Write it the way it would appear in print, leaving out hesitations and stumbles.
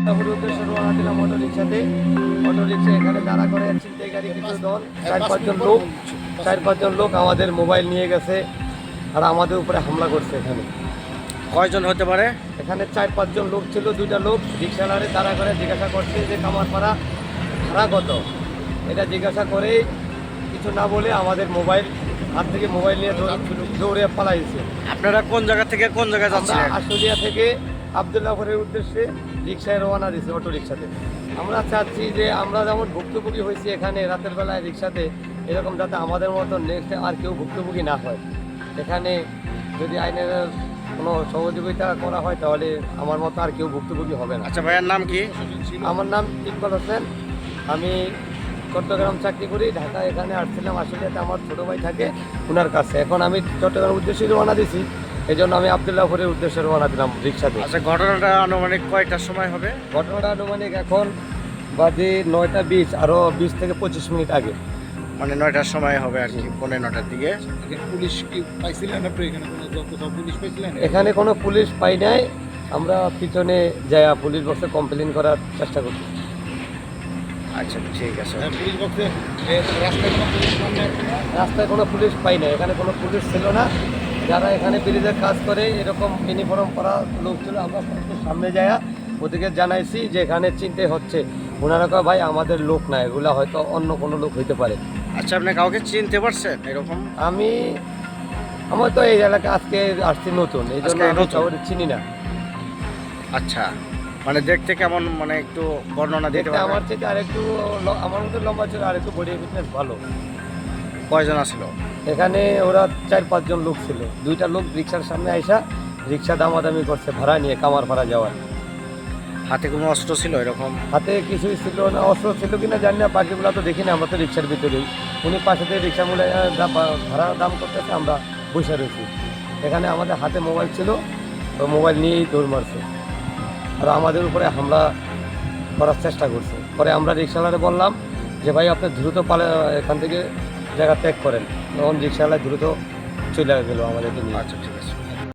আবদুল্লাহপুরের উদ্দেশ্যে রওনা দিলাম অটো রিক্সাতে। অটো রিক্সা এখানে দাঁড়া করে ছিনতাইকারী কিছু দল, 4-5 জন লোক আমাদের মোবাইল নিয়ে গেছে আর আমাদের উপরে হামলা করছে। এখানে কয়জন হতে পারে? এখানে 4-5 জন লোক ছিল। 2টা লোক রিক্সাওয়ালারে দাঁড়া করে জিজ্ঞাসা করছে যে কামারপাড়া ভাড়া কত। এটা জিজ্ঞাসা করে কিছু না বলে আমাদের মোবাইল হাত থেকে মোবাইল নিয়ে দৌড়ে পালাইছে। আপনারা কোন জায়গা থেকে কোন জায়গায় আমরা যাচ্ছিলেন? আশুলিয়া থেকে আবদুল্লাহপুরের উদ্দেশ্যে রিক্সায় রওনা দিয়েছি, অটো রিক্সাতে। আমরা চাচ্ছি যে আমরা যেমন ভুক্তভোগী হয়েছি এখানে রাতের বেলায় রিক্সাতে, এরকম যাতে আমাদের মতো নেক্সট আর কেউ ভুক্তভোগী না হয়। এখানে যদি আইনের কোনো সহযোগিতা করা হয় তাহলে আমার মতো আর কেউ ভুক্তভোগী হবে না। আচ্ছা, ভাইয়ের নাম কি? আমার নাম ইকবাল হোসেন। আমি চট্টগ্রাম চাকরি করি, ঢাকা এখানে আসছিলাম। আশুলিয়াতে আমার ছোটো ভাই থাকে, ওনার কাছে। এখন আমি চট্টগ্রাম উদ্দেশ্যে রওনা দিয়েছি, এই জন্য আমি আবদুল্লাহপুরের উদ্দেশ্যে রওনা দিলাম রিক্সাতে। আচ্ছা, ঘটনাটা আনুমানিক কয়টার সময় হবে? ঘটনাটা আনুমানিক এখন বাজে 9টা 20, আরও 20 থেকে 25 মিনিট আগে। মানে 9টার সময় হবে আর কি, 9:15টার দিকে। পুলিশ কি পাইছিলেন আপনি? এখানে কোথাও পুলিশ পাইছিলেন? এখানে কোনো পুলিশ পাই নাই। আমরা পিছনে যাই পুলিশ বক্সে কমপ্লেন করার চেষ্টা করছি। আচ্ছা, ঠিক আছে। পুলিশ বক্সে রাস্তায় কোনো পুলিশ পান না? রাস্তায় কোনো পুলিশ পাই না, এখানে কোনো পুলিশ ছিল না। যারা এখানে ব্রিজের কাজ করে এরকম ইউনিফর্ম পরা লোক ছিল। আমরা সামনে যাইয়া ওদেরকে জানাইছি যে এখানে চিনতে হচ্ছে। ওনারা কয় ভাই আমাদের লোক না, এগুলা হয়তো অন্য কোনো লোক হইতে পারে। আচ্ছা, আপনি কাউকে চিনতে পারছেন এরকম? আমার তো এই এলাকা আজকে আসছি নতুন, এই জন্য আজকে আমি নতুন? কাউকে চিনি না। আচ্ছা, মানে দেখতে কেমন, মানে একটু বর্ণনা দিতে দেখতে পারবেন? আমার চেয়ে আরেকটু আমার মতো লম্বা ছিল, আরেকটু বডি ফিটনেস ভালো। কয়জন আসলো? এখানে ওরা 4-5 জন লোক ছিল। 2টা লোক রিক্সার সামনে আইসা রিক্সা দামাদামি করছে ভাড়া নিয়ে কামারপাড়া যাওয়ার। হাতে কোনো অস্ত্র ছিল এরকম? হাতে কিছুই ছিল না, অস্ত্র ছিল কিনা জানি না, বাকিগুলো তো দেখি না, আমরা তো রিক্সার ভিতরেই। উনি পাশে থেকে রিক্সা মূল্য ভাড়া দাম করতেছে, আমরা বসে রয়েছি। এখানে আমাদের হাতে মোবাইল ছিল, তো মোবাইল নিয়েই দৌড় মারছে আর আমাদের উপরে হামলা করার চেষ্টা করছে। পরে আমরা রিক্সাওয়ালারে বললাম যে ভাই আপনি দ্রুত এখান থেকে জায়গা ত্যাগ করেন। তখন রিক্সাওয়ালা দ্রুত চলে গেল আমাদেরকে নিয়ে। আচ্ছা, ঠিক আছে।